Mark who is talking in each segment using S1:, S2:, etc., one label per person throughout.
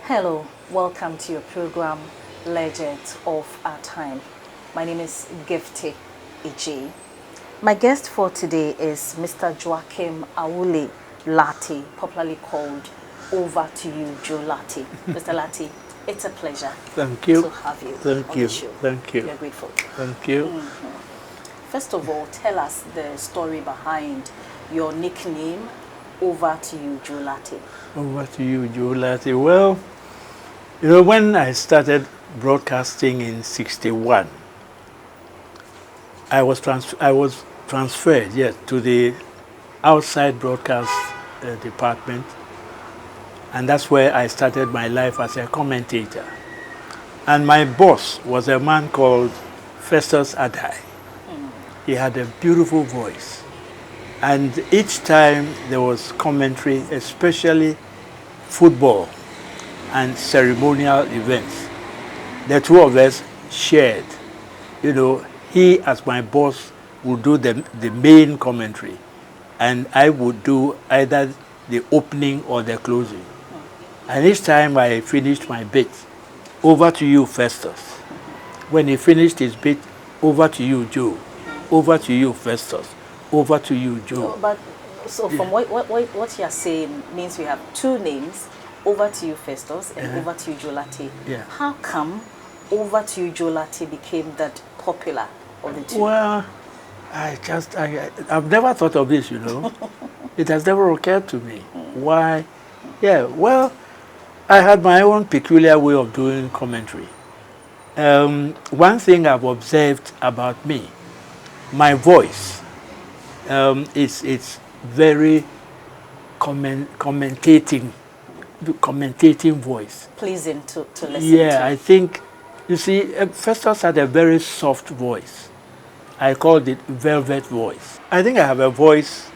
S1: Hello, welcome to your program, Legends of Our Time. My name is GIFTY ADJEI. My guest for today is Mr. Joachim Awule Lartey, popularly called Over to You, Joe Lartey. Mr. Lartey, it's a pleasure
S2: Thank you.
S1: to have you
S2: Thank
S1: on
S2: you.
S1: the show.
S2: Thank you.
S1: We are grateful.
S2: Thank you.
S1: First of all, tell us the story behind your nickname, Over to You, Joe Lartey.
S2: Over to you, Joe Lartey. Well, you know, when I started broadcasting in '61, I was transferred, yes, to the outside broadcast department, and that's where I started my life as a commentator. And my boss was a man called Festus ADJEI. He had a beautiful voice. And each time there was commentary, especially football and ceremonial events, the two of us shared. You know, he as my boss would do the main commentary, and I would do either the opening or the closing. And each time I finished my bit, over to you, Festus. When he finished his bit, over to you, Joe. Over to you, Festus. Over to you, Joe.
S1: So from what you're saying means we have two names, Over to You, Festus, and Over to You, Joe Lartey.
S2: Yeah.
S1: How come Over to You, Joe Lartey became that popular of the two?
S2: Well, I've never thought of this, you know. It has never occurred to me. Why? Yeah, well, I had my own peculiar way of doing commentary. One thing I've observed about me, my voice, it's very commentating voice.
S1: Pleasing to listen to.
S2: Yeah, I think, you see, Festus had a very soft voice. I called it velvet voice. I think I have a voice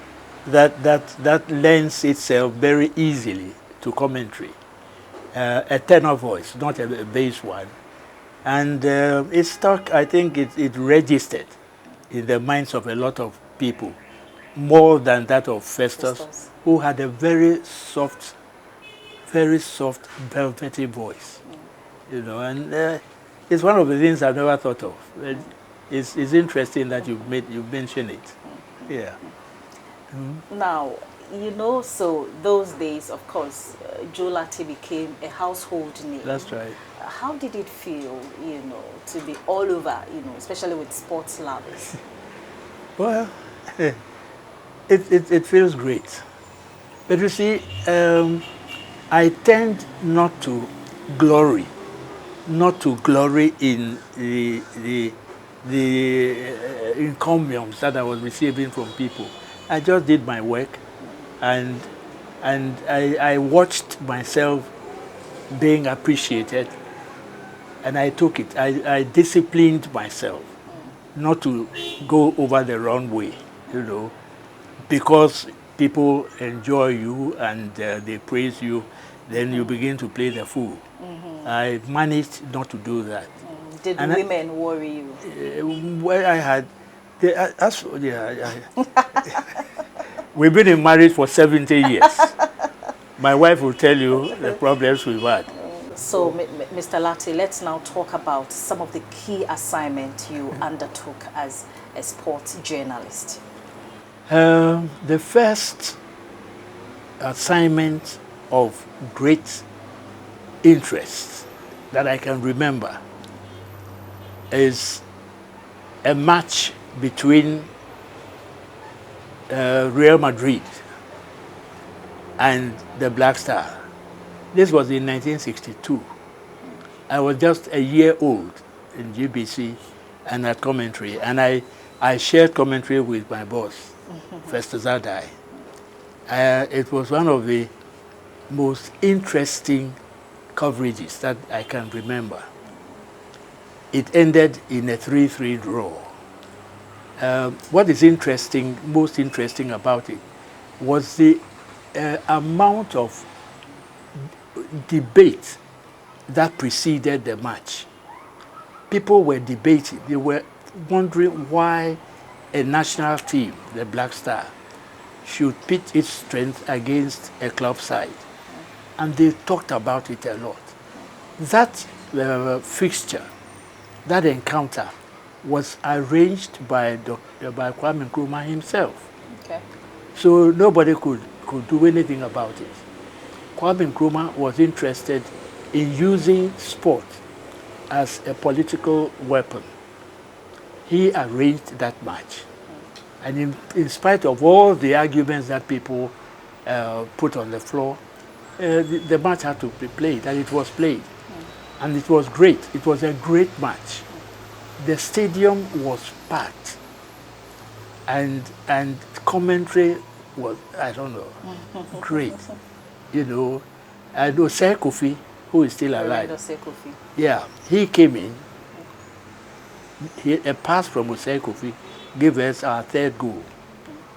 S2: that lends itself very easily to commentary. A tenor voice, not a bass one. And it stuck, I think it registered in the minds of a lot of people, more than that of Festus, who had a very soft, velvety voice. You know, and it's one of the things I've never thought of. It's interesting that you mentioned it. Yeah.
S1: Now, you know, so those days, of course, Joe Lartey became a household name.
S2: That's right.
S1: How did it feel, you know, to be all over, you know, especially with sports lovers?
S2: Well, it feels great. But you see, I tend not to glory in the encomiums that I was receiving from people. I just did my work, and I watched myself being appreciated, and I took it. I disciplined myself not to go over the wrong way, you know, because people enjoy you and they praise you, then you begin to play the fool. I managed not to do that.
S1: Did women worry you?
S2: Well, I had, we've been in marriage for 70 years. My wife will tell you the problems we've had.
S1: So, Mr. Lartey, let's now talk about some of the key assignments you undertook as a sports journalist.
S2: The first assignment of great interest that I can remember is a match between Real Madrid and the Black Star. This was in 1962. I was just a year old in GBC and at commentary, and I shared commentary with my boss, Festus ADJEI. It was one of the most interesting coverages that I can remember. It ended in a 3-3 draw. What is most interesting about it was the amount of debate that preceded the match. People were debating. They were wondering why a national team, the Black Star, should pit its strength against a club side. and they talked about it a lot. That fixture, that encounter, was arranged by by Kwame Nkrumah himself.
S1: Okay.
S2: So nobody could do anything about it. Kwame Nkrumah was interested in using sport as a political weapon. He arranged that match. And in spite of all the arguments that people put on the floor, the match had to be played, and it was played. And it was great. It was a great match. The stadium was packed. And commentary was, I don't know, great. You know, and Osei Kofi, who is still alive. Yeah, he came in. A pass from Osei Kofi gave us our third goal.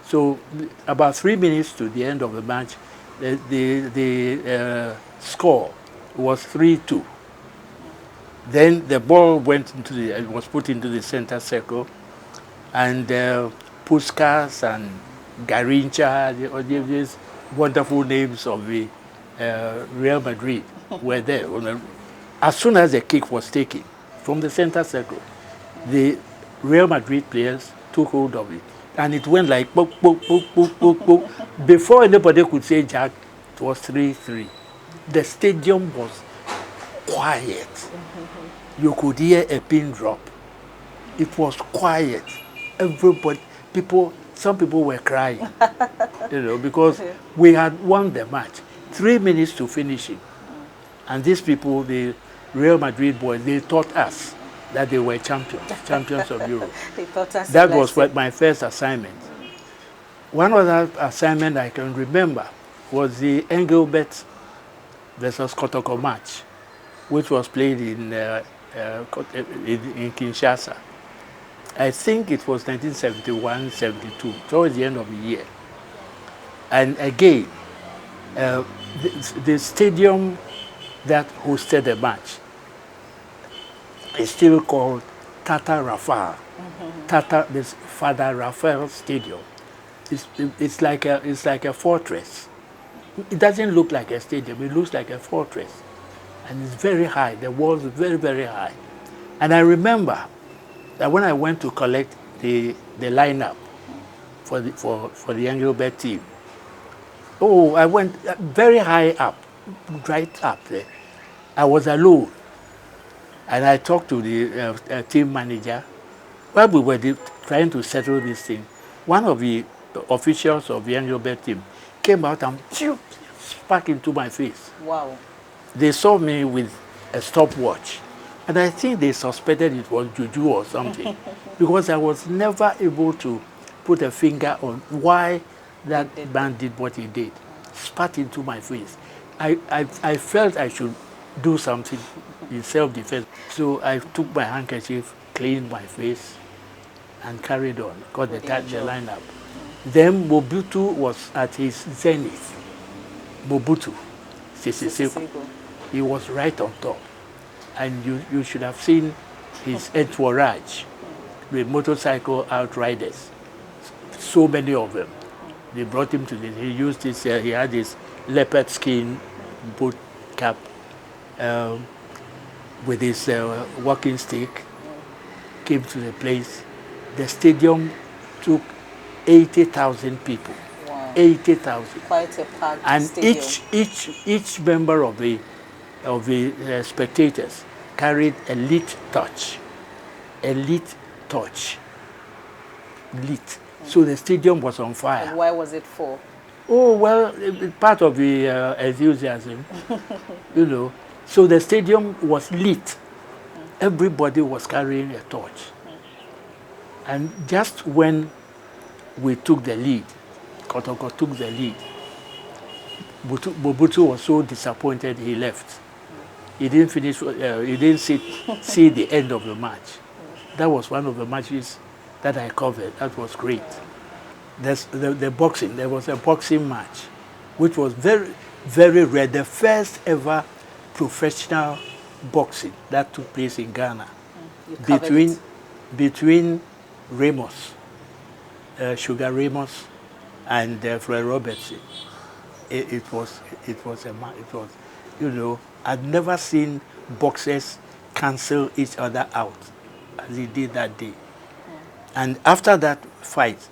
S2: So about 3 minutes to the end of the match, the score was 3-2. Then the ball went into was put into the center circle, and Puskas and Garincha, these wonderful names of the Real Madrid were there. As soon as the kick was taken from the center circle, the Real Madrid players took hold of it, and it went like boop, boop, boop, boop, boop, boop. Before anybody could say Jack, it was 3-3. The stadium was quiet. You could hear a pin drop. It was quiet. Everybody, some people were crying, you know, because we had won the match. 3 minutes to finish it. And these people, the Real Madrid boys, they taught us that they were champions of Europe.
S1: They taught us
S2: that was my first assignment. One other assignment I can remember was the Engelbert versus Kotoko match, which was played in Kinshasa. I think it was 1971-72, towards the end of the year. And again, the stadium that hosted the match is still called Tata Raphael. This Father Raphael Stadium. It's like a fortress. It doesn't look like a stadium. It looks like a fortress, and it's very high. The walls are very, very high. And I remember that when I went to collect the lineup for the Engelbert team, oh, I went very high up, right up there. I was alone. And I talked to the team manager. While we were trying to settle this thing, one of the officials of the Engelbert team came out and sparked into my face.
S1: Wow.
S2: They saw me with a stopwatch. And I think they suspected it was juju or something, because I was never able to put a finger on why that man did what he did. Spat into my face. I felt I should do something in self-defense. So I took my handkerchief, cleaned my face, and carried on, got the lineup. Then Mobutu was at his zenith. Mobutu Sese Seko. He was right on top. And you should have seen his entourage, the motorcycle outriders. So many of them. They brought him to this. He used this, he had this leopard skin boot cap with his walking stick, came to the place. The stadium took 80,000 people.
S1: Wow.
S2: 80,000.
S1: Quite a packed
S2: and
S1: stadium.
S2: each member of the spectators carried a lit torch. A lit torch. Lit. So the stadium was on fire.
S1: And why was it for?
S2: Oh, well, part of the enthusiasm, you know. So the stadium was lit. Everybody was carrying a torch. And just when we took the lead, Kotoko took the lead, Mobutu was so disappointed he left. He didn't finish, he didn't see the end of the match. That was one of the matches that I covered. That was great. There's the boxing. There was a boxing match, which was very, very rare. The first ever professional boxing that took place in Ghana between Ramos, Sugar Ramos, and Fred Robertson. it was you know, I'd never seen boxers cancel each other out as he did that day. And after that fight,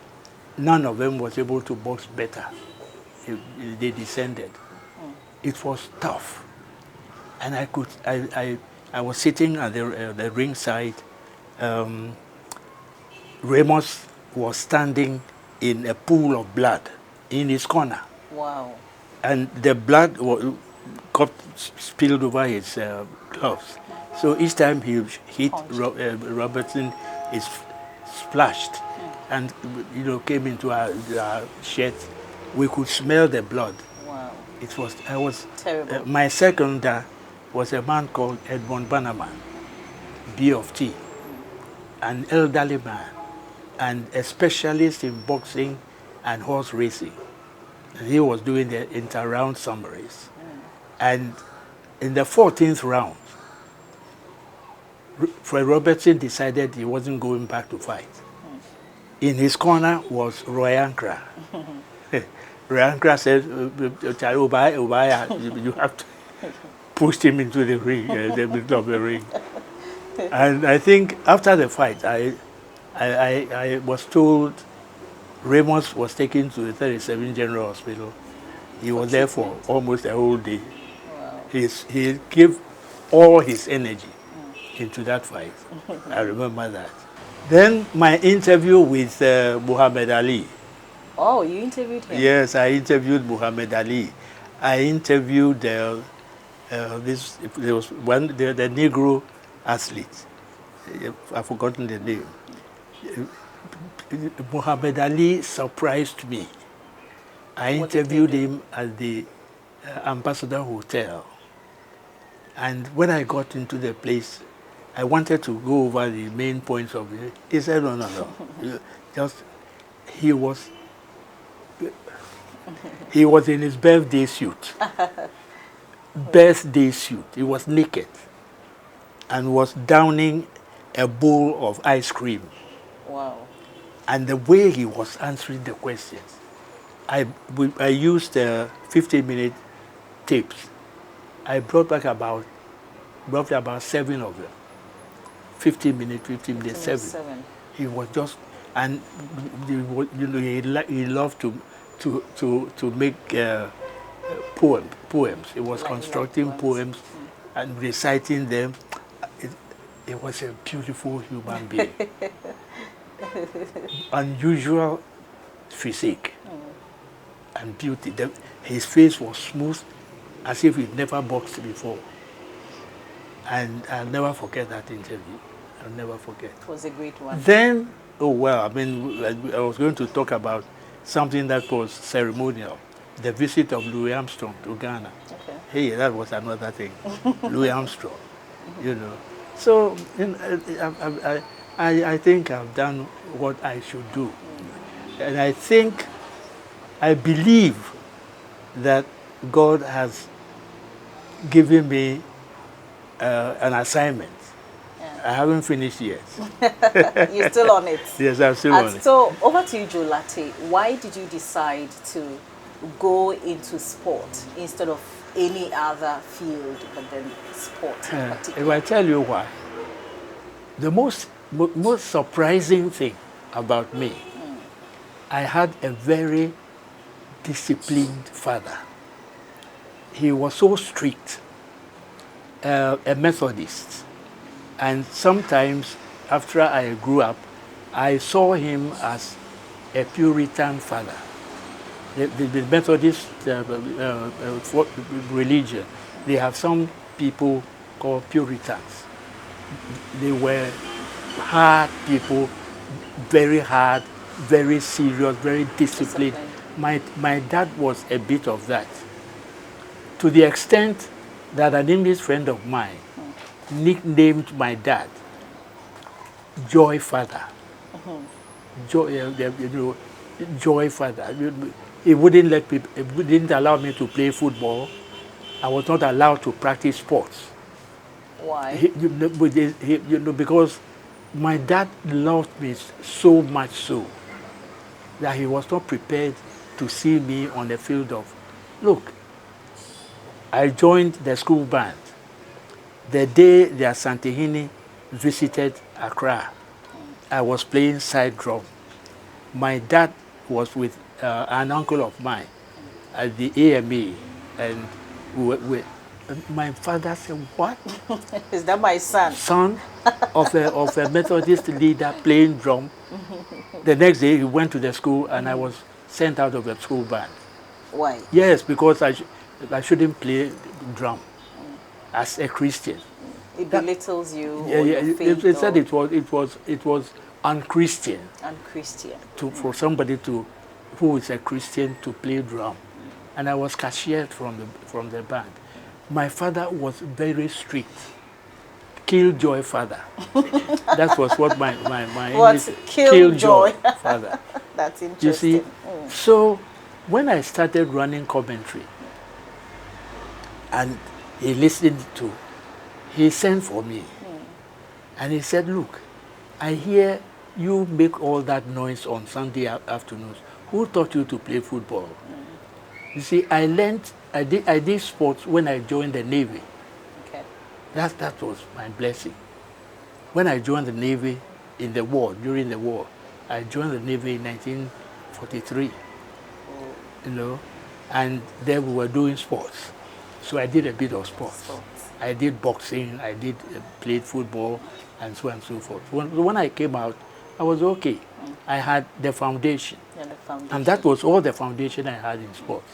S2: none of them was able to box better. They descended. It was tough. And I was sitting at the ringside. Ramos was standing in a pool of blood in his corner.
S1: Wow.
S2: And the blood got spilled over his gloves. So each time he hit Robertson, it splashed and, you know, came into our shirt. We could smell the blood.
S1: Wow.
S2: I was
S1: terrible.
S2: My second was a man called Edmond Bannerman, B of T, an elderly man and a specialist in boxing and horse racing. And he was doing the inter-round summaries. And in the 14th round, Fred Robertson decided he wasn't going back to fight. In his corner was Roy Ankra. Roy Ankra said, you have to push him into the ring, the middle of the ring. And I think after the fight, I was told Ramos was taken to the 37 General Hospital. He was there for almost a whole day.
S1: Wow.
S2: He gave all his energy into that fight. I remember that. Then my interview with Muhammad Ali.
S1: Oh, you interviewed him?
S2: Yes, I interviewed Muhammad Ali. I interviewed there was one the Negro athlete. I've forgotten the name. Muhammad Ali surprised me. I interviewed him at the Ambassador Hotel. And when I got into the place, I wanted to go over the main points of it. He said, no. He was in his birthday suit. Birthday suit. He was naked and was downing a bowl of ice cream.
S1: Wow.
S2: And the way he was answering the questions, I used 15-minute tapes. I brought about 7 of them. 15 minutes, 7. He was just, and he loved to make poems. He was constructing poems and reciting them. It was a beautiful human being. Unusual physique and beauty. His face was smooth, as if he'd never boxed before. And I'll never forget that interview. I'll never forget.
S1: It was a great one.
S2: Then, I was going to talk about something that was ceremonial, the visit of Louis Armstrong to Ghana.
S1: Okay.
S2: Hey, that was another thing. Louis Armstrong, you know. So I think I've done what I should do. And I believe that God has given me an assignment. Yeah. I haven't finished yet.
S1: You're still on it?
S2: Yes, I'm still on it.
S1: So, over to you, Joe Lartey. Why did you decide to go into sport instead of any other field, but then sport in particular?
S2: If I tell you why, the most surprising thing about me, I had a very disciplined father. He was so strict, a Methodist. And sometimes, after I grew up, I saw him as a Puritan father. The Methodist religion, they have some people called Puritans. They were hard people, very hard, very serious, very disciplined. My dad was a bit of that. To the extent that an English friend of mine nicknamed my dad Joy Father. Joy Father. He wouldn't let people. He wouldn't allow me to play football. I was not allowed to practice sports.
S1: Why?
S2: Because my dad loved me so much so that he was not prepared to see me on the field of Look, I joined the school band the day the Asantehene visited Accra. I was playing side drum. My dad was with an uncle of mine at the AMA, and my father said, "What?
S1: Is that my son?
S2: Son of a Methodist leader playing drum?" The next day he went to the school, and I was sent out of the school band.
S1: Why?
S2: Yes, because I shouldn't play drum as a Christian.
S1: It belittles you
S2: Yeah,
S1: or
S2: yeah.
S1: your faith.
S2: It said it was unchristian
S1: Unchristian.
S2: for somebody who is a Christian to play drum, and I was cashiered from the band. My father was very strict, killjoy father. That was what my
S1: What's
S2: English
S1: killjoy?
S2: father.
S1: That's
S2: You
S1: interesting.
S2: see, so when I started running commentary, and he listened to, he sent for me, and he said, "Look, I hear you make all that noise on Sunday afternoons. Who taught you to play football?" You see, I did sports when I joined the Navy.
S1: Okay.
S2: That was my blessing. When I joined the Navy in the war, during the war, I joined the Navy in 1943, you know, and then we were doing sports. So I did a bit of sports. I did boxing, I did played football, and so on and so forth. When I came out, I was okay. I had the foundation.
S1: Yeah, the foundation.
S2: And that was all the foundation I had in sports.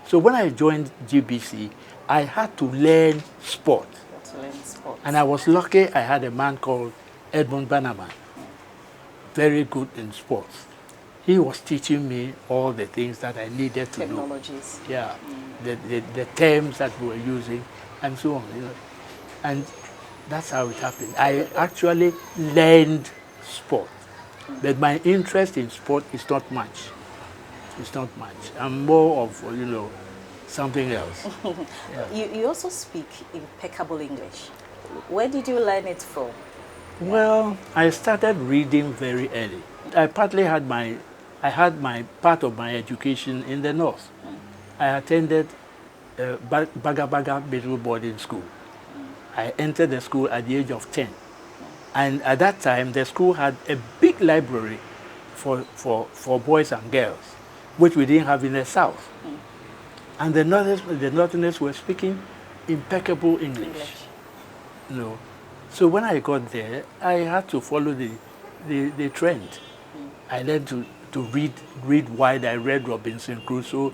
S2: So when I joined GBC, I had to learn sport. And I was lucky I had a man called Edmund Bannerman, very good in sports. He was teaching me all the things that I needed to know.
S1: Technologies.
S2: Yeah, the terms that we were using and so on. You know. And that's how it happened. I actually learned sport. But my interest in sport is not much. It's not much. I'm more of, you know, something else. Yeah.
S1: You also speak impeccable English. Where did you learn it from?
S2: Well, I started reading very early. I partly had my part of my education in the north. I attended Baga Baga Middle Boarding School. I entered the school at the age of 10. And at that time, the school had a big library for boys and girls, which we didn't have in the south. And the Northerners were speaking impeccable English. You know. So when I got there, I had to follow the trend. I learned to read wide. I read Robinson Crusoe,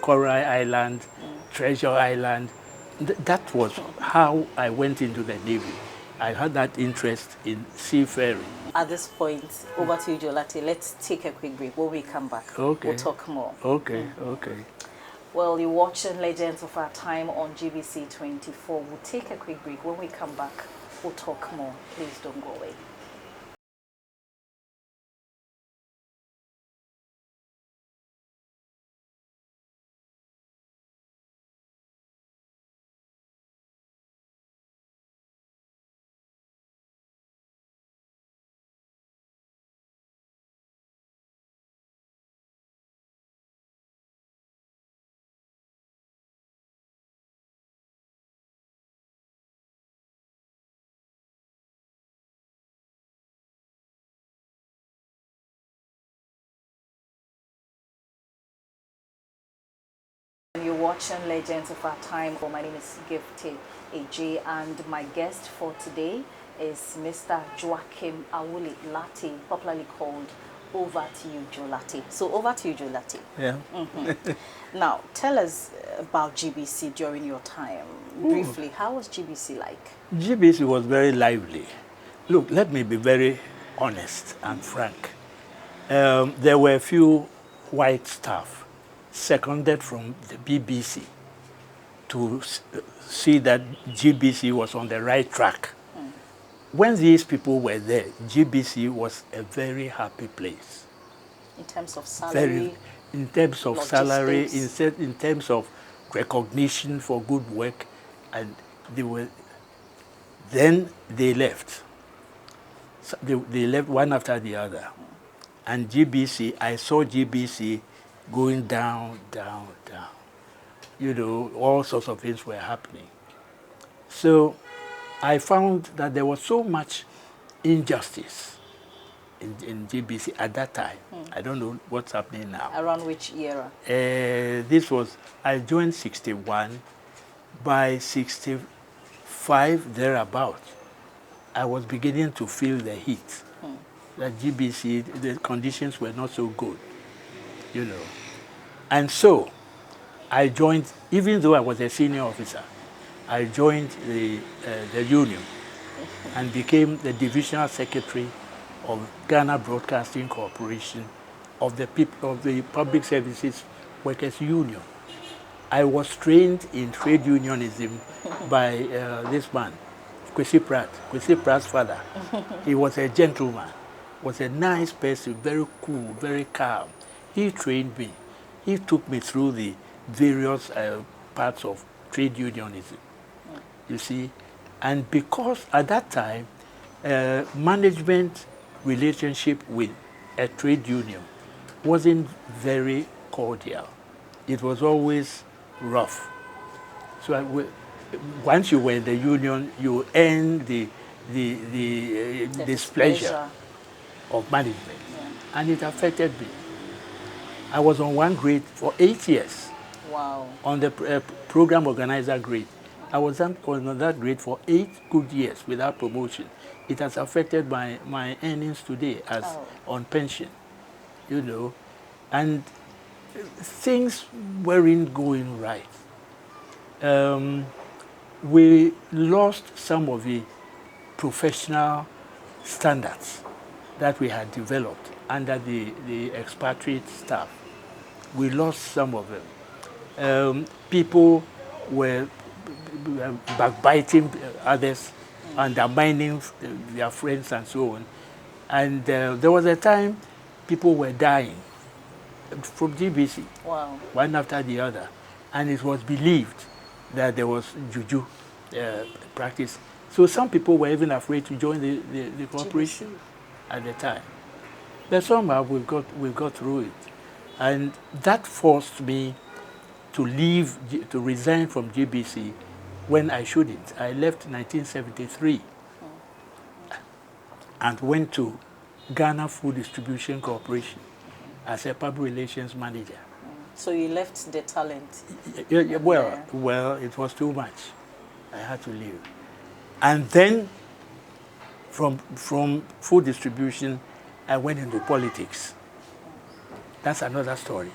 S2: Coral Island, Treasure Island. That was how I went into the Navy. I had that interest in seafaring.
S1: At this point, over to you, Jolati. Let's take a quick break. When we come back, we'll talk more.
S2: Okay, okay.
S1: Well, you're watching Legends of Our Time on GBC 24. We'll take a quick break. When we come back, we'll talk more. Please don't go away. You're watching Legends of Our Time. My name is GIFTY, ADJEI, and my guest for today is Mr. Joachim Awuli Lartey, popularly called Over to You, Jolati. So over to you, Jolati.
S2: Yeah.
S1: Now, tell us about GBC during your time. Briefly, how was GBC like?
S2: GBC was very lively. Look, let me be very honest and frank. There were a few white staff seconded from the BBC to see that GBC was on the right track. When these people were there, GBC was a very happy place.
S1: In terms of salary?
S2: In terms of salary,
S1: logistics.
S2: in terms of recognition for good work, and then they left. So they left one after the other. And GBC, I saw GBC going down, down, down. You know, all sorts of things were happening. So I found that there was so much injustice in GBC at that time. I don't know what's happening now.
S1: Around which era?
S2: This was, I joined 61. By 65, thereabout, I was beginning to feel the heat. That GBC, the conditions were not so good, you know. And so I joined, even though I was a senior officer, I joined the union and became the divisional secretary of Ghana Broadcasting Corporation of the Public Services Workers Union. I was trained in trade unionism by this man, Kwesi Pratt's father. He was a gentleman, was a nice person, very cool, very calm. He trained me. He took me through the various parts of trade unionism, you see. And because at that time, management relationship with a trade union wasn't very cordial. It was always rough. So once you were in the union, you earned the displeasure of management. And it affected me. I was on one grade for 8 years.
S1: Wow.
S2: On the program organizer grade. I was on that grade for 8 good years without promotion. It has affected my earnings today as on pension, you know. And things weren't going right. We lost some of the professional standards that we had developed under the expatriate staff. We lost some of them. People were backbiting others, undermining their friends and so on. And there was a time people were dying from GBC,
S1: wow,
S2: one after the other. And it was believed that there was juju practice. So some people were even afraid to join the corporation at the time. But somehow we've got through it. And that forced me to leave, to resign from GBC when I shouldn't. I left in 1973 and went to Ghana Food Distribution Corporation as a public relations manager.
S1: So you left the talent?
S2: Well, it was too much. I had to leave. And then from food distribution, I went into politics. That's another story.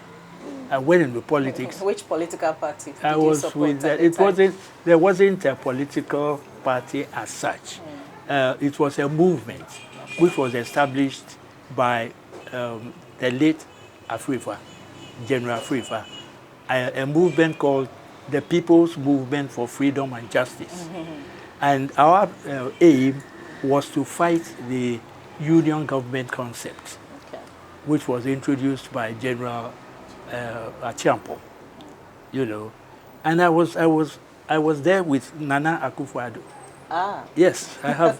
S2: I went into politics.
S1: Which political party did
S2: I
S1: you
S2: was
S1: support
S2: with
S1: at the time?
S2: There wasn't a political party as such. It was a movement which was established by the late Afrifa, General Afrifa, a movement called the People's Movement for Freedom and Justice. And our aim was to fight the union government concept, which was introduced by General Achampo, you know. And I was there with Nana Akufo-Addo.
S1: Ah.
S2: Yes, I have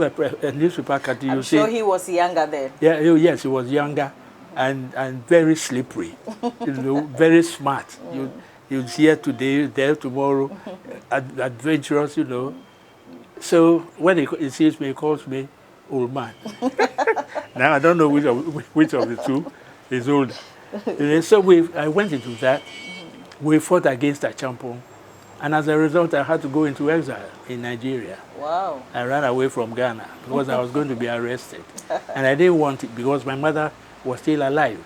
S2: a newspaper cutting.
S1: I'm sure he was younger then.
S2: Yeah, yes, he was younger and very slippery, you know, very smart. You'd see it today, there tomorrow, adventurous, you know. So when he sees me, he calls me old man. Now I don't know which of the two is older. So I went into that. We fought against Achampo. And as a result, I had to go into exile in Nigeria.
S1: Wow.
S2: I ran away from Ghana because I was going to be arrested. And I didn't want it because my mother was still alive.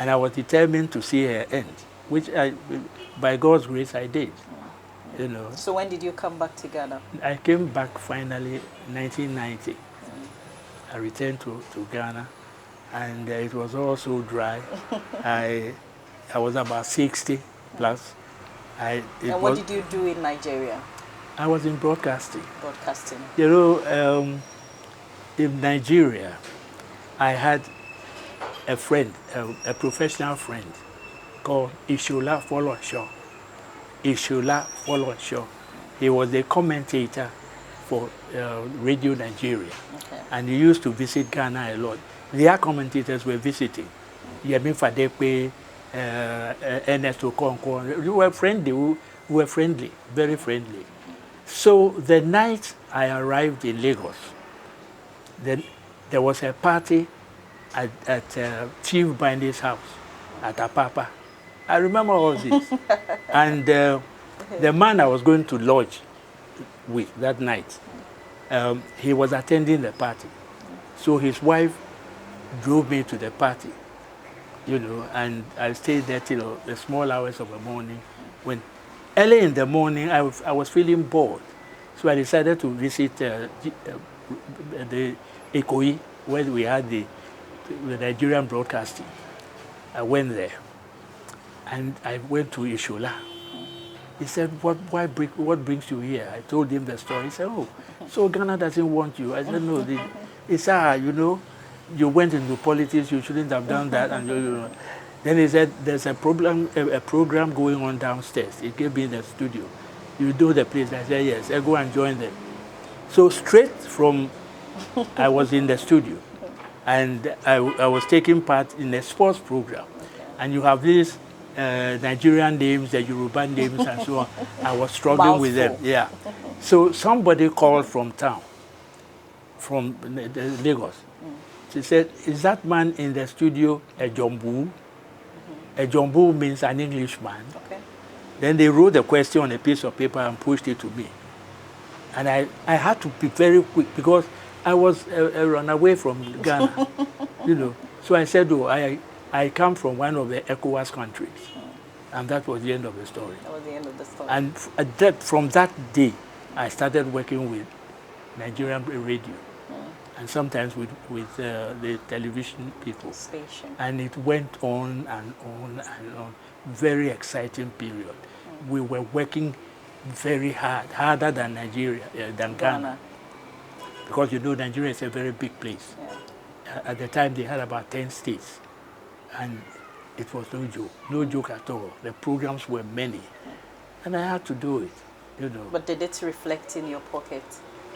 S2: And I was determined to see her end, which by God's grace, I did. You know.
S1: So when did you come back to Ghana?
S2: I came back finally in 1990. I returned to Ghana, and it was all so dry. I was about 60 plus.
S1: And what did you do in Nigeria?
S2: I was in broadcasting.
S1: Broadcasting.
S2: You know, in Nigeria, I had a friend, a professional friend, called Ishola Folosho. Ishola Folosho. He was a commentator for Radio Nigeria. Okay. And he used to visit Ghana a lot. Their commentators were visiting. Yemi Fadepe, Ernesto Conco. We were friendly. We were friendly, very friendly. So the night I arrived in Lagos, then there was a party at Chief Bindy's house at Apapa. I remember all this. And the man I was going to lodge with that night, he was attending the party. So his wife drove me to the party, you know, and I stayed there till the small hours of the morning. When early in the morning, I was feeling bored. So I decided to visit the ECOI, where we had the Nigerian broadcasting. I went there, and I went to Ishola. He said, what brings you here? I told him the story. He said, oh, so Ghana doesn't want you. I said, no. He said, you know, you went into politics, you shouldn't have done that. And you know. Then he said, there's a program going on downstairs. He gave me the studio. You do the place. I said, yes. I go and join them. So straight from, I was in the studio. And I was taking part in a sports program. And you have these Nigerian names, the Yoruba names, and so on. I was struggling with them. Yeah. So somebody called from town, from Lagos. She said, is that man in the studio a Jombu? A Jombu means an Englishman. Okay. Then they wrote the question on a piece of paper and pushed it to me. And I had to be very quick because I was a runaway from Ghana, you know. So I said, oh, I come from one of the ECOWAS countries. And that was the end of the story. That was the end of the story. And from that day, I started working with Nigerian radio. And sometimes with the television people. Station. And it went on and on and on. Very exciting period. We were working very hard, harder than Nigeria, than Ghana. Because you know Nigeria is a very big place. Yeah. At the time they had about 10 states. And it was no joke at all. The programs were many. And I had to do it, you know. But did it reflect in your pocket?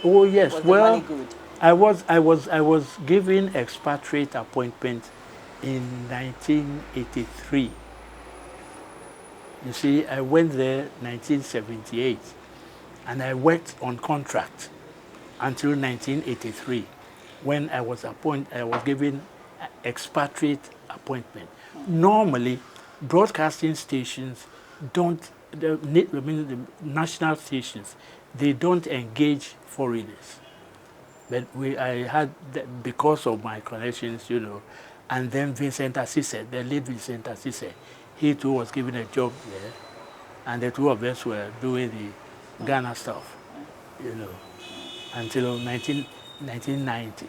S2: Oh yes, was the money good? I was given expatriate appointment in 1983. You see, I went there 1978, and I worked on contract until 1983, when I was given expatriate appointment. Normally, broadcasting stations don't, the national stations, they don't engage foreigners. But I had, because of my connections, you know, and then Vincent Assise, the late Vincent Assise, he too was given a job there, and the two of us were doing the Ghana stuff, you know, until 1990,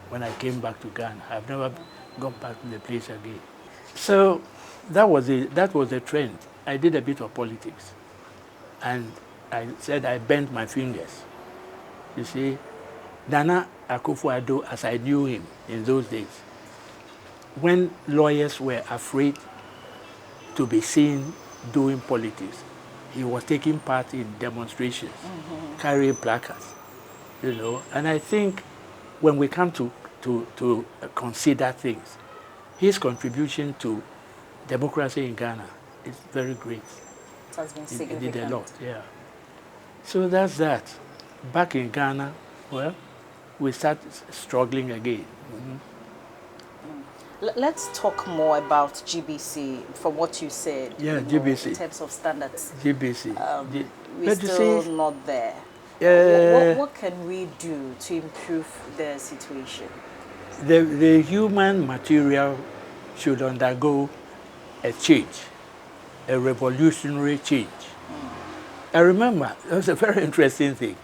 S2: when I came back to Ghana. I've never gone back to the place again. So that was the trend. I did a bit of politics, and I said I bent my fingers. You see, Nana Akufo-Addo, as I knew him in those days, when lawyers were afraid to be seen doing politics, he was taking part in demonstrations, carrying placards, you know. And I think when we come to consider things, his contribution to democracy in Ghana is very great. It has been significant. He did a lot, yeah. So that's that. Back in Ghana, well, we start struggling again.
S1: Let's talk more about GBC from what you said.
S2: Yeah, GBC.
S1: In terms of standards.
S2: GBC.
S1: We're still not there. What can we do to improve the situation?
S2: The human material should undergo a change, a revolutionary change. I remember, it was a very interesting thing.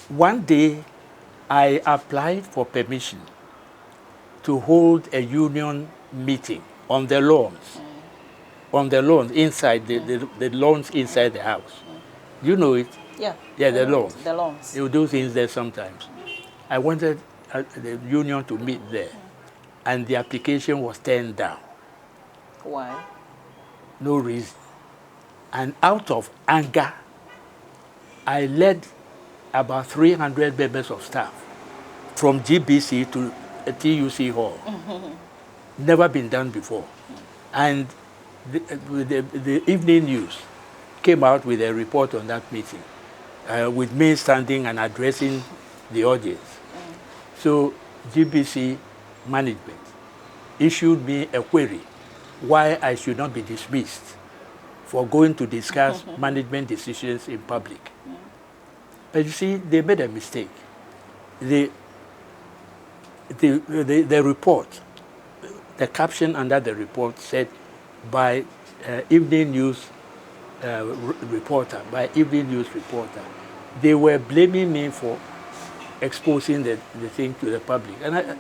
S2: One day, I applied for permission to hold a union meeting on the lawns, inside, the lawns inside the house. You know it?
S1: Yeah.
S2: Yeah, the lawns.
S1: The lawns.
S2: You do things there sometimes. I wanted the union to meet there, and the application was turned down.
S1: Why?
S2: No reason. And out of anger, I led about 300 members of staff from GBC to a TUC hall. Never been done before. And the evening news came out with a report on that meeting, with me standing and addressing the audience. So GBC management issued me a query why I should not be dismissed for going to discuss management decisions in public. But you see, they made a mistake. The report, the caption under the report said, by evening news reporter, They were blaming me for exposing the thing to the public. And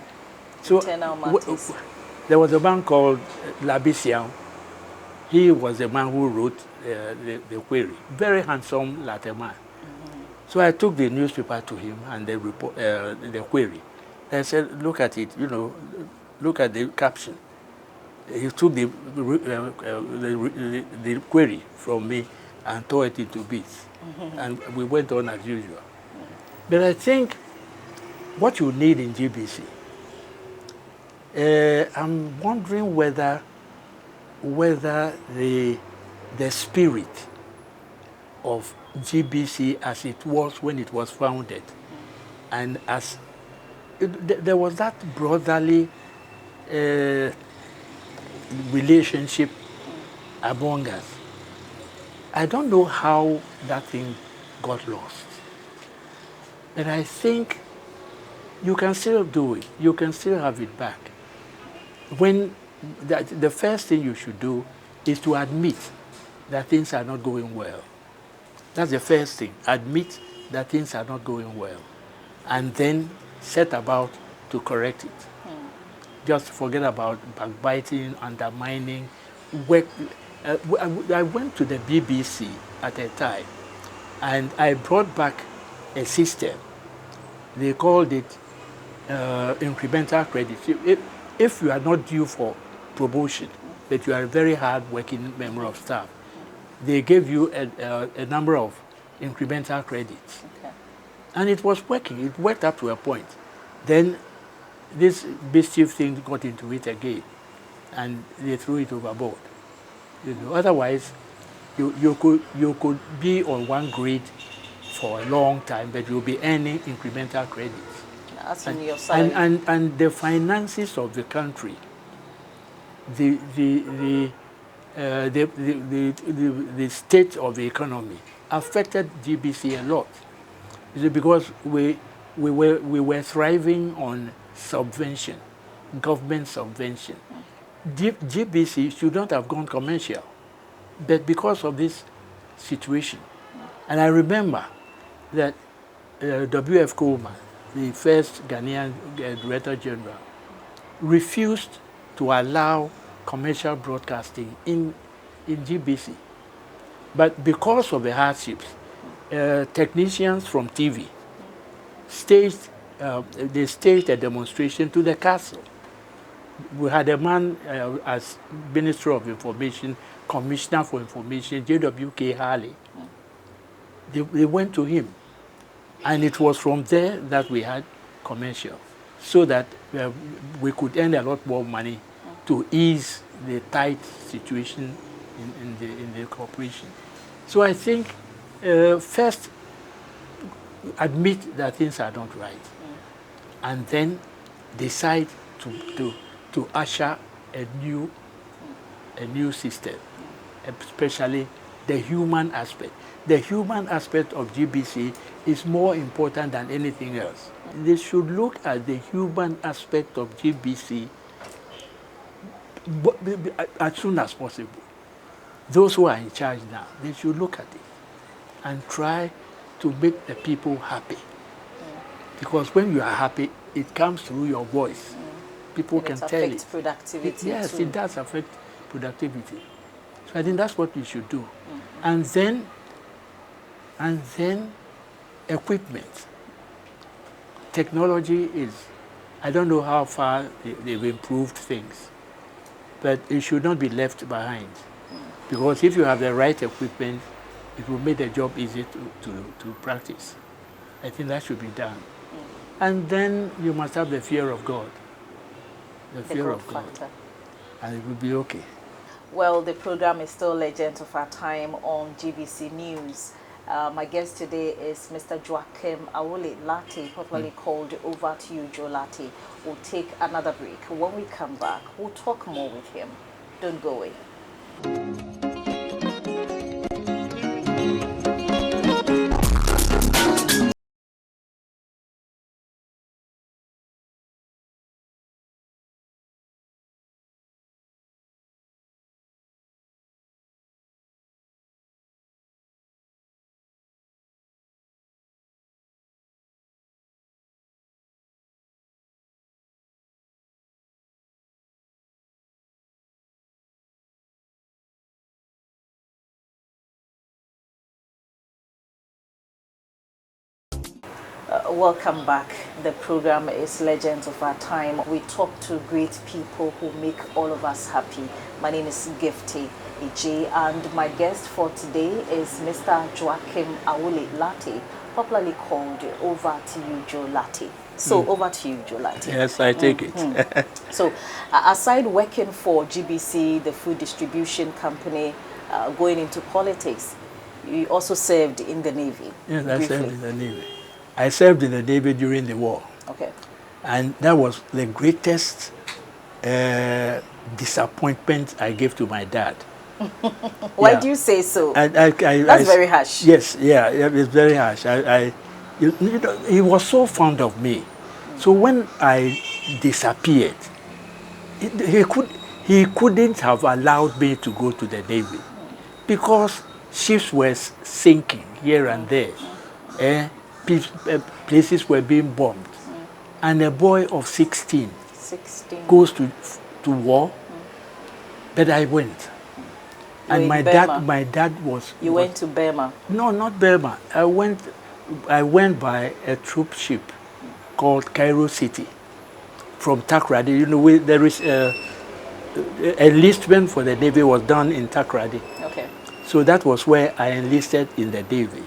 S2: there was a man called Labisian. He was the man who wrote the query. Very handsome latte man. So I took the newspaper to him and the report, the query. I said, look at it, look at the caption. He took the query from me and tore it into bits. And we went on as usual. But I think what you need in GBC, I'm wondering whether the spirit of GBC as it was when it was founded, and as there was that brotherly relationship among us. I don't know how that thing got lost. But I think you can still do it. You can still have it back. When the first thing you should do is to admit that things are not going well. That's the first thing. Admit that things are not going well. And then set about to correct it. Just forget about backbiting, undermining. I went to the BBC at a time, and I brought back a system. They called it incremental credit. If you are not due for promotion, but you are a very hard-working member of staff, they gave you a number of incremental credits. Okay. And it was working. It worked up to a point. Then this mischief thing got into it again, and they threw it overboard. Otherwise, you could be on one grade for a long time, but you'll be earning incremental credits.
S1: That's on your side.
S2: And the finances of the country, the state of the economy affected GBC a lot. Because we were thriving on subvention, government subvention. GBC should not have gone commercial, but because of this situation. And I remember that KWASI-KUMA, the first Ghanaian Director General, refused to allow commercial broadcasting in GBC. But because of the hardships, technicians from TV staged a demonstration to the castle. We had a man as Minister of Information, Commissioner for Information, J.W.K. Harley. They went to him. And it was from there that we had commercial, so that we could earn a lot more money to ease the tight situation in the corporation. So I think first admit that things are not right, and then decide to usher a new system, especially the human aspect. The human aspect of GBC is more important than anything else. They should look at the human aspect of GBC as soon as possible. Those who are in charge now, they should look at it and try to make the people happy. Because when you are happy, it comes through your voice. People can tell it.
S1: It affects productivity.
S2: Yes,
S1: too.
S2: it does affect productivity. So I think that's what we should do. And then equipment. Technology is, I don't know how far they've improved things, but it should not be left behind. Because if you have the right equipment, it will make the job easy to practice. I think that should be done. And then you must have the fear of God. The fear of God.
S1: Factor.
S2: And it will be okay.
S1: Well, the program is still Legend of Our Time on GBC News. My guest today is Mr. Joachim Awule Lartey, popularly called Over to You, Joe Lartey. We'll take another break. When we come back, we'll talk more with him. Don't go away. Welcome back. The program is Legends of Our Time. We talk to great people who make all of us happy. My name is GIFTY, ADJEI, and my guest for today is Mr. Joachim Awule Lartey, popularly called Over to You, Joe Lartey. So over to you, Joe Lartey.
S2: Yes, I take it.
S1: So aside working for GBC, the food distribution company, going into politics, you also served in the Navy.
S2: Yes, I served in the Navy. I served in the Navy during the war.
S1: Okay.
S2: And that was the greatest disappointment I gave to my dad.
S1: Why do you say so?
S2: That's
S1: very harsh.
S2: Yes, yeah, it's very harsh. You know, he was so fond of me. So when I disappeared, he couldn't have allowed me to go to the Navy because ships were sinking here and there. Places were being bombed. And a boy of 16 goes to war, but I went. And my dad was...
S1: You went to Burma?
S2: No, not Burma. I went by a troop ship called Cairo City from Takrady. You know, there is enlistment for the Navy was done in Takrady.
S1: Okay.
S2: So that was where I enlisted in the Navy.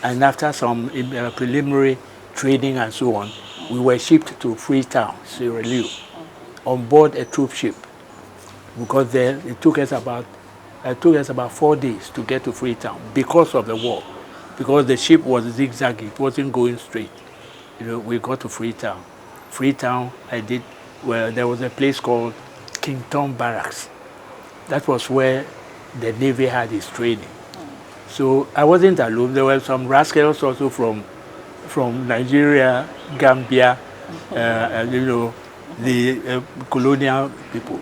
S2: And after some preliminary training and so on, we were shipped to Freetown, Sierra Leone, on board a troop ship. Because there it took us about 4 days to get to Freetown because of the war. Because the ship was zigzagging, it wasn't going straight. You know, we got to Freetown. Freetown, there was a place called Kington Barracks. That was where the Navy had its training. So I wasn't alone. There were some rascals also from Nigeria, Gambia, you know, the colonial people,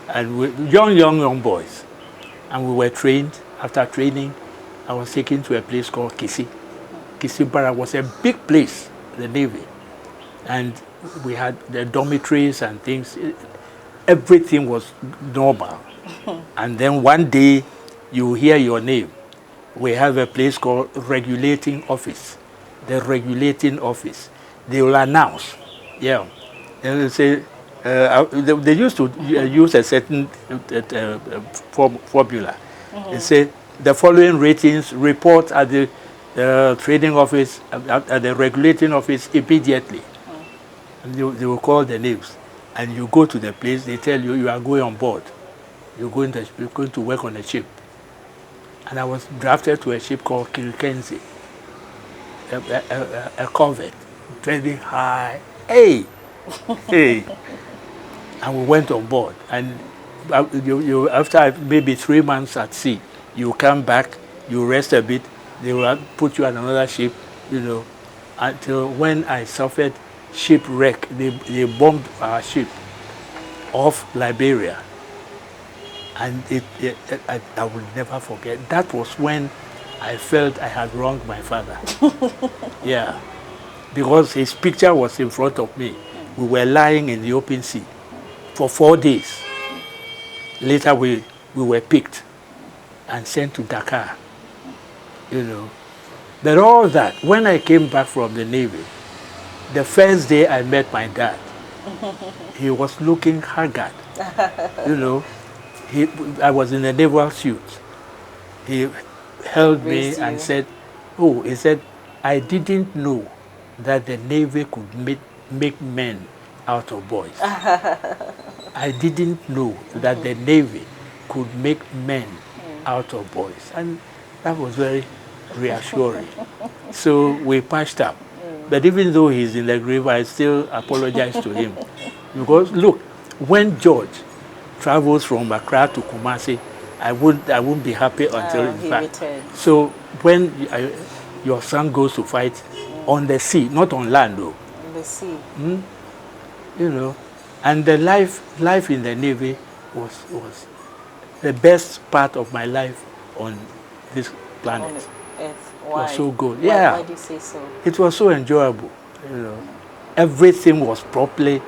S2: and young boys. And we were trained. After training, I was taken to a place called Kisi. Kisi Barracks was a big place, the Navy, and we had the dormitories and things. Everything was normal. And then one day, you hear your name. We have a place called Regulating Office. The Regulating Office. They will announce, yeah. And they say, they used to use a certain formula. They say, the following ratings report at the trading office, at the regulating office immediately. And they will call the names. And you go to the place, they tell you, you are going on board. You're going to work on a ship. And I was drafted to a ship called Kilkenzie, a corvette, very high. Hey! Hey! And we went on board. And after maybe 3 months at sea, you come back, you rest a bit, they will put you on another ship, you know, until when I suffered shipwreck. They bombed our ship off Liberia. And I will never forget. That was when I felt I had wronged my father. Yeah. Because his picture was in front of me. We were lying in the open sea for 4 days. Later we were picked and sent to Dakar. You know. But all that, when I came back from the Navy, the first day I met my dad, he was looking haggard. You know. I was in a naval suit. He held me and said, oh, he said, I didn't know that the Navy could make men out of boys. I didn't know that the Navy could make men out of boys. And that was very reassuring. So we patched up. But even though he's in the grave, I still apologize to him. Because look, when George travels from Accra to Kumasi, I won't be happy until
S1: he
S2: back.
S1: returns.
S2: So when your son goes to fight on the sea, not on land though.
S1: On the sea.
S2: You know, and the life in the Navy was the best part of my life on this planet.
S1: On Earth.
S2: It
S1: Why?
S2: was so good.
S1: Why do you say so?
S2: It was so enjoyable. You know, everything was properly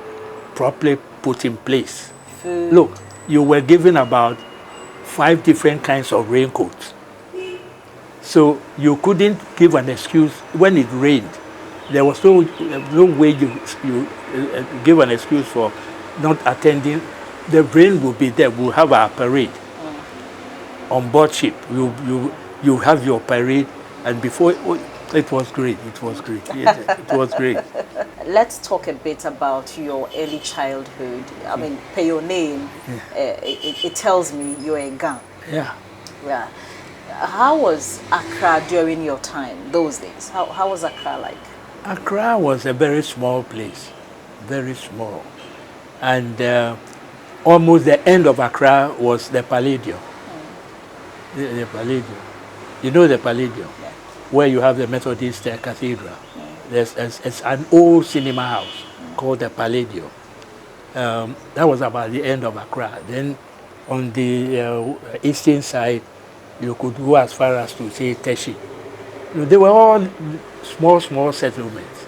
S2: put in place.
S1: Food.
S2: Look, you were given about 5 different kinds of raincoats. So you couldn't give an excuse when it rained. There was no way you give an excuse for not attending. The rain will be there. We'll have our parade on board ship. You have your parade, and before it was great. It was great. It was great.
S1: Let's talk a bit about your early childhood. I mean, per your name, it tells me you're a Ga.
S2: Yeah.
S1: Yeah. How was Accra during your time, those days? How was Accra like?
S2: Accra was a very small place, very small. And almost the end of Accra was the Palladium. The Palladium. You know the Palladium?
S1: Yeah.
S2: Where you have the Methodist Cathedral. There's an old cinema house called the Palladium. That was about the end of Accra. Then on the eastern side, you could go as far as to say Teshi. They were all small settlements.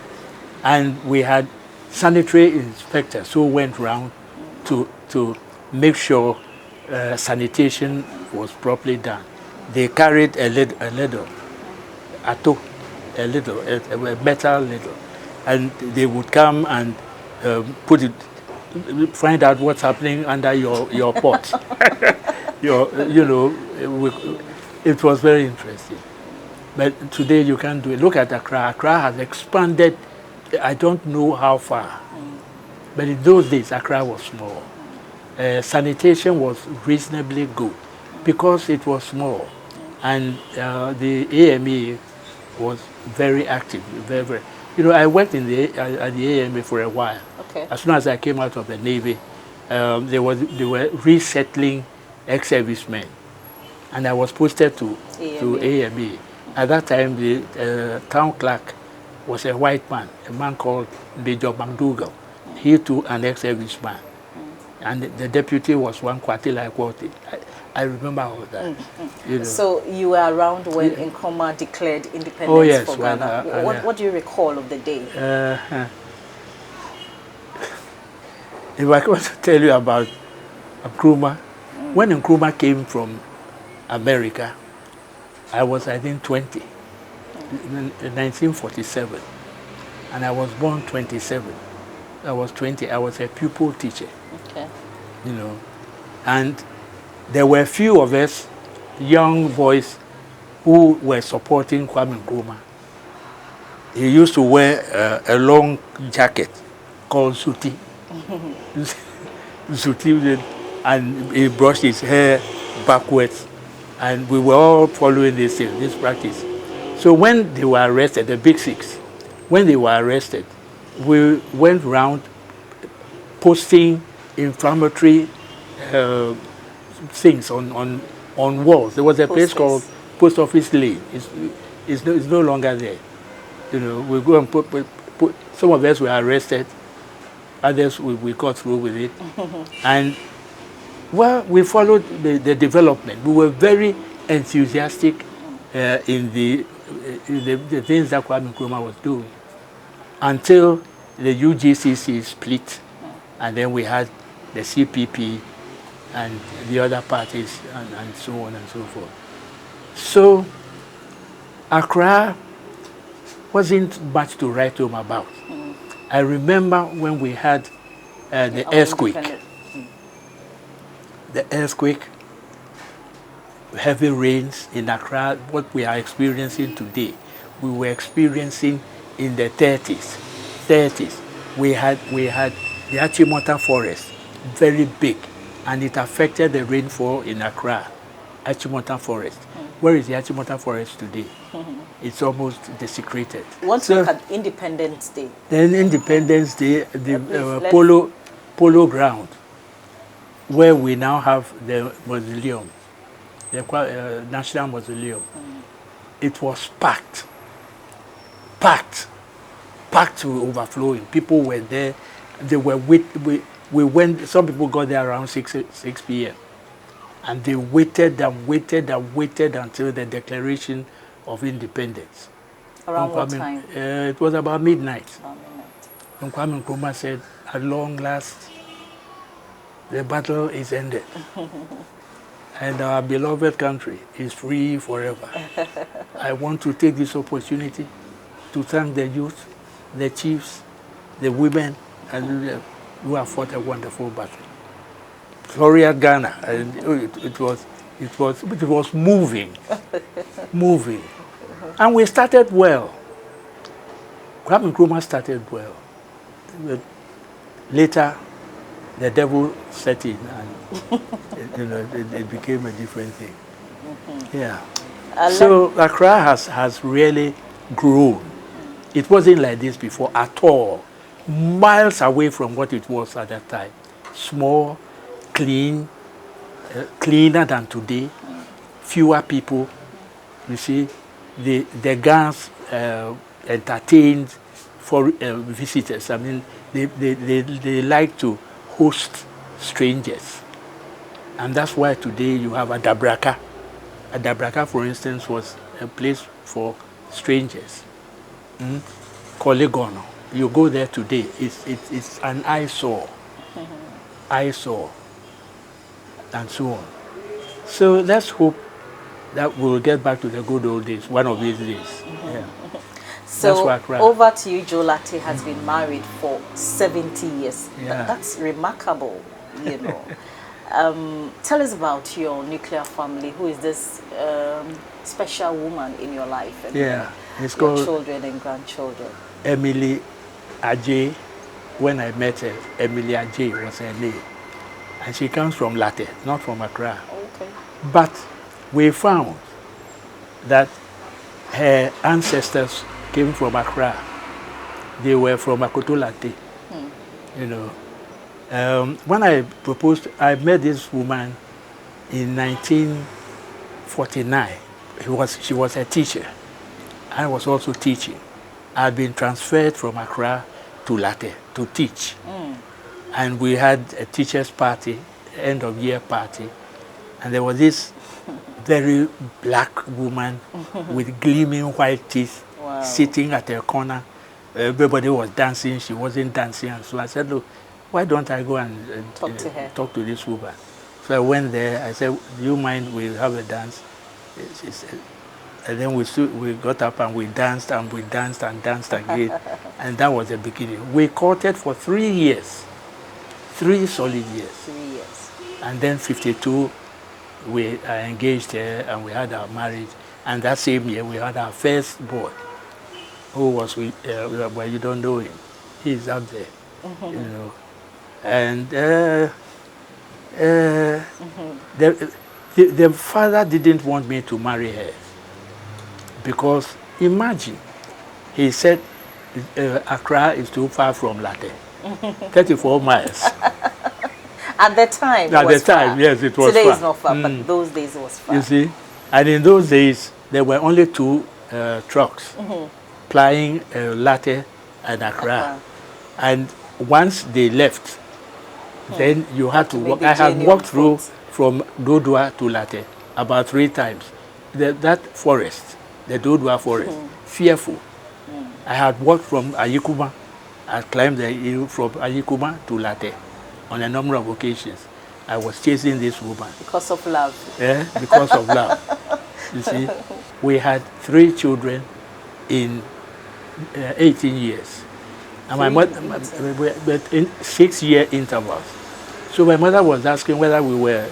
S2: And we had sanitary inspectors who went around to make sure sanitation was properly done. They carried a ladle, a metal ladle, and they would come and find out what's happening under your pot. It was very interesting. But today you can't do it. Look at Accra. Accra has expanded, I don't know how far. But in those days, Accra was small. Sanitation was reasonably good because it was small. And the AME was very active, very. I worked at the AME for a while.
S1: Okay.
S2: As soon as I came out of the Navy, they were resettling ex-servicemen. And I was posted to AME. At that time, the town clerk was a white man, a man called Major McDougall. He too, an ex-serviceman. And the deputy was one Kwatila Kwati. I remember all that.
S1: So you were around when Nkrumah declared independence for Ghana. What do you recall of the day?
S2: If I want to tell you about Nkrumah, when Nkrumah came from America, I was, I think, 20, in 1947, and I was born 27. I was 20. I was a pupil teacher.
S1: Okay.
S2: And there were a few of us, young boys, who were supporting Kwame Nkrumah. He used to wear a long jacket called Zuti. Zuti, and he brushed his hair backwards. And we were all following this practice. So when they were arrested, the Big Six, when they were arrested, we went around posting inflammatory things on walls. There was a place called Post Office Lane. It's no longer there. We go and put some of us were arrested, others we got through with it. And well, we followed the development. We were very enthusiastic in the things that Kwame Nkrumah was doing until the UGCC split, and then we had the CPP and the other parties and so on and so forth. So Accra wasn't much to write home about. I remember when we had the earthquake. The earthquake, heavy rains in Accra, what we are experiencing today, we were experiencing in the 30s. We had the Achimota forest, very big. and it affected the rainfall in Accra, Achimota Forest. Where is the Achimota Forest today? It's almost desecrated.
S1: We want to look at Independence Day.
S2: Then Independence Day, the polo ground, where we now have the mausoleum, the National Mausoleum. It was packed to overflowing. People were there. They were we went. Some people got there around 6 p.m. and they waited until the Declaration of Independence.
S1: Around what time?
S2: It was about midnight. And Kwame Nkrumah said, "At long last, the battle is ended, and our beloved country is free forever. I want to take this opportunity to thank the youth, the chiefs, the women, and who have fought a wonderful battle. Gloria Ghana." And it was moving, moving. And we started well. Kwame Nkrumah started well. But later, the devil set in, and it became a different thing. Yeah. So Accra has really grown. It wasn't like this before at all. Miles away from what it was at that time. Small, clean, cleaner than today. Fewer people. You see, the gangs entertained for visitors. I mean, they like to host strangers. And that's why today you have Adabraka. Adabraka, for instance, was a place for strangers. Kolegono. You go there today, it's an eyesore. Eyesore. And so on. So let's hope that we'll get back to the good old days, one of these days. Yeah.
S1: So over to you. Joe Lartey has been married for 70 years.
S2: Yeah.
S1: That's remarkable, you know. Tell us about your nuclear family. Who is this special woman in your life? And
S2: it's
S1: your
S2: called
S1: children and grandchildren.
S2: Emily ADJEI. When I met her, Emily ADJEI was her name. And she comes from Lartey, not from Accra.
S1: Okay.
S2: But we found that her ancestors came from Accra. They were from Akoto Lartey. You know. When I proposed, I met this woman in 1949. She was a teacher. I was also teaching. I had been transferred from Accra to Lartey to teach. And we had a teacher's party, end of year party. And there was this very black woman with gleaming white teeth sitting at a corner. Everybody was dancing. She wasn't dancing. And so I said, look, why don't I go and talk to this woman? So I went there. I said, do you mind we have a dance? She said, and then we got up and we danced and we danced and danced again. And that was the beginning. We courted for 3 years. 3 solid years.
S1: 3 years.
S2: And then 52, we engaged her and we had our marriage. And that same year, we had our first boy, who was, well, you don't know him. He's up there, you know. And the father didn't want me to marry her. Because imagine, he said, Accra is too far from Lartey, 34 miles.
S1: At the time,
S2: At the time, yes, it was
S1: Today
S2: far.
S1: Is not far, but those days it was far.
S2: You see? And in those days, there were only 2 trucks plying Lartey and Accra. And once they left, then you had to walk. I had walked through from Dodua to Lartey about 3 times. That forest, the Dodua forest, fearful. I had walked from ADJEI. I climbed the hill from ADJEI to Lartey on a number of occasions. I was chasing this woman.
S1: Because of love.
S2: Yeah, because of love. You see, we had 3 children in 18 years. And my mother, but in 6-year intervals. So my mother was asking whether we were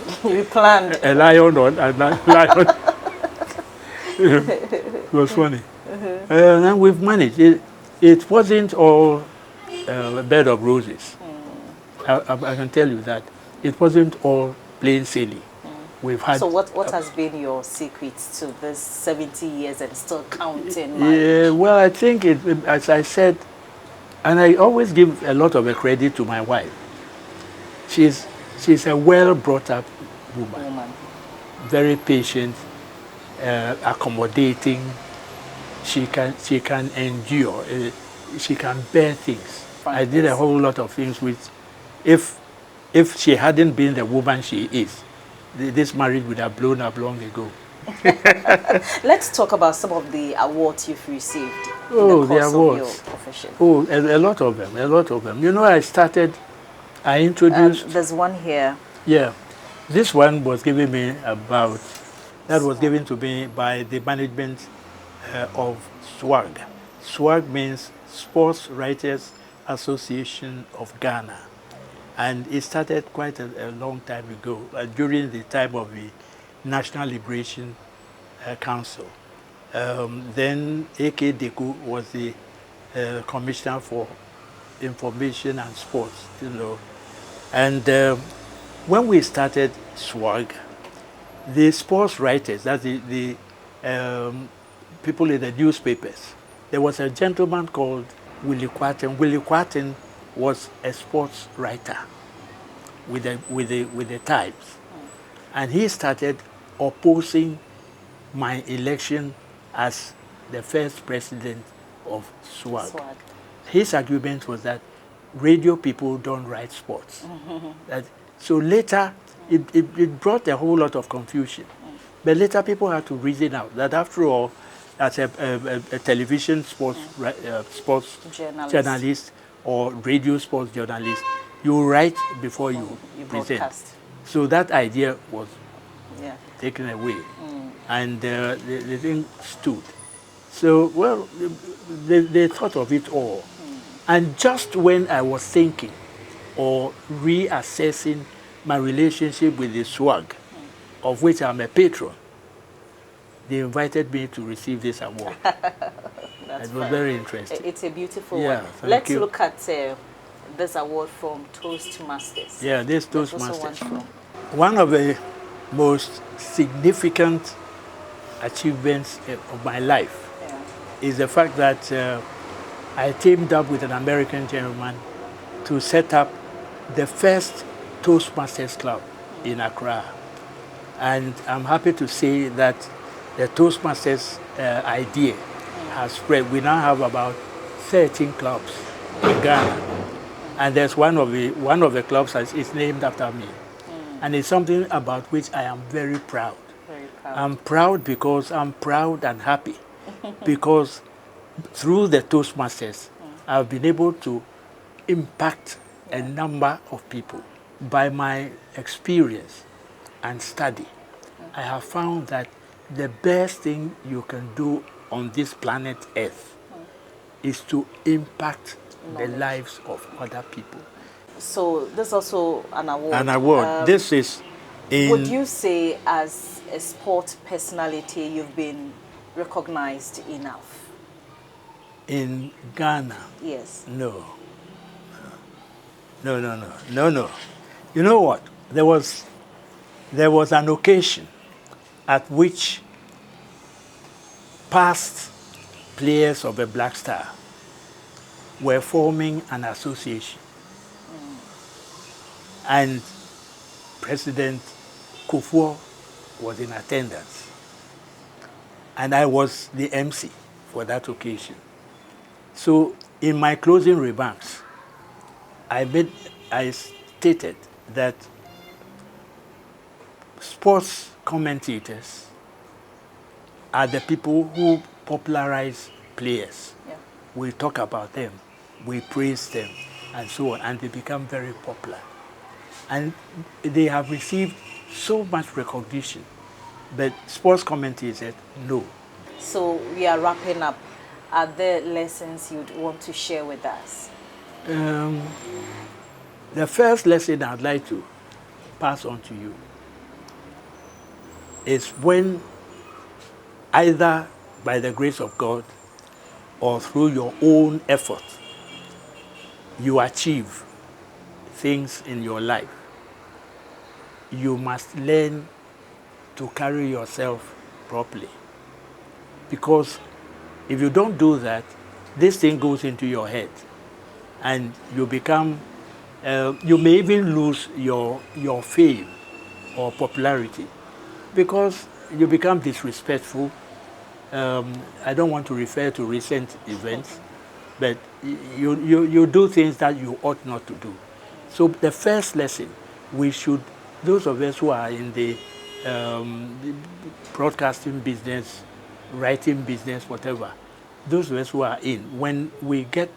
S1: planned
S2: a lion or a lion. It was funny. And we've managed. It wasn't all a bed of roses. I can tell you that. it wasn't all plain sailing. We've had.
S1: So what has been your secret to this 70 years and still counting?
S2: Yeah, well, I think as I said, and I always give a lot of the credit to my wife. She's a well brought up woman, very patient, accommodating. She can endure. She can bear things. I did a whole lot of things which, if she hadn't been the woman she is, this marriage would have blown up long ago.
S1: Let's talk about some of the awards you've received in the course of your profession.
S2: Oh, a lot of them, a lot of them. You know, I introduced...
S1: there's one here.
S2: Yeah. This one was given me that was given to me by the management of SWAG. SWAG means Sports Writers Association of Ghana. And it started quite a long time ago, during the time of the National Liberation Council. Then A.K. Deku was the Commissioner for Information and Sports, you know. And when we started SWAG, the sports writers, that's the people in the newspapers, there was a gentleman called Willie Quatten. Willie Quatten was a sports writer with the Times. And he started opposing my election as the first president of SWAG. His argument was that radio people don't write sports. So later, it brought a whole lot of confusion. But later people had to reason out that after all, as a television sports journalist or radio sports journalist, you write before you present. Broadcast. So that idea was taken away, and the thing stood. So, well, they thought of it all. And just when I was thinking or reassessing my relationship with the SWAG, of which I'm a patron, they invited me to receive this award. It was very interesting.
S1: It's a beautiful one. Let's look at this award from Toastmasters.
S2: Yeah, this Toastmasters. One of the most significant achievements of my life is the fact that I teamed up with an American gentleman to set up the first Toastmasters Club in Accra. And I'm happy to say that the Toastmasters idea has spread. We now have about 13 clubs in Ghana. And there's one of the clubs that is named after me. And it's something about which I am very proud.
S1: Very proud.
S2: I'm proud because I'm proud and happy. Because through the Toastmasters, I've been able to impact a number of people. By my experience and study, I have found that the best thing you can do on this planet Earth is to impact the lives of other people.
S1: So this is also an award.
S2: An award. This is in...
S1: Would you say as a sport personality you've been recognized enough?
S2: In Ghana?
S1: Yes.
S2: No. No. You know what? There was an occasion at which past players of the Black Star were forming an association. And President Kufuor was in attendance. And I was the MC for that occasion. So in my closing remarks, I stated that sports commentators are the people who popularize players. Yeah. We talk about them, we praise them, and so on, and they become very popular. And they have received so much recognition, but sports commentators, no.
S1: So we are wrapping up. Are there lessons you'd want to share with us?
S2: The first lesson I'd like to pass on to you is when either by the grace of God or through your own effort, you achieve things in your life, you must learn to carry yourself properly. Because if you don't do that, this thing goes into your head and you become, you may even lose your fame or popularity because you become disrespectful. I don't want to refer to recent events, but you do things that you ought not to do. So the first lesson, we should, those of us who are in the broadcasting business, writing business, whatever, those of us who are in, when we get,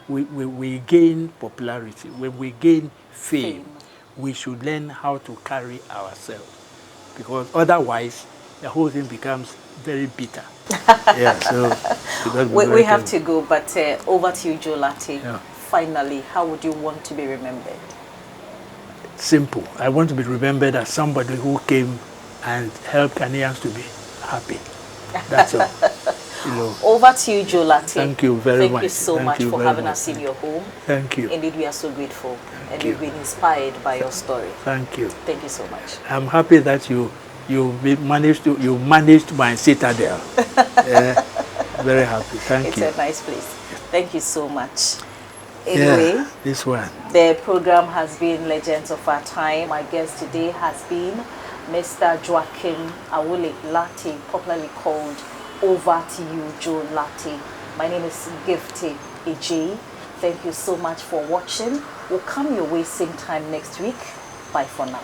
S2: we gain popularity, when we gain fame, we should learn how to carry ourselves. Because otherwise, the whole thing becomes very bitter. Yeah, so
S1: we have to go, but over to you, Joe Lartey.
S2: Yeah.
S1: Finally, how would you want to be remembered?
S2: Simple. I want to be remembered as somebody who came and helped Ghanaians to be happy. That's all. You know.
S1: Over to you, Joe Lartey.
S2: Thank you very much.
S1: Thank you so much for having us in your home.
S2: Thank you.
S1: Indeed, we are so grateful, and we've been inspired by your story.
S2: Thank you.
S1: Thank you so much.
S2: I'm happy that you managed my citadel. Very happy. Thank you.
S1: It's a nice place. Thank you so much. Anyway,
S2: yeah, this one.
S1: The program has been Legends of Our Time. My guest today has been Mr. Joachim Awule Lartey, popularly called Over to You, Joe Lartey. My name is GIFTY ADJEI. Thank you so much for watching. We'll come your way same time next week. Bye for now.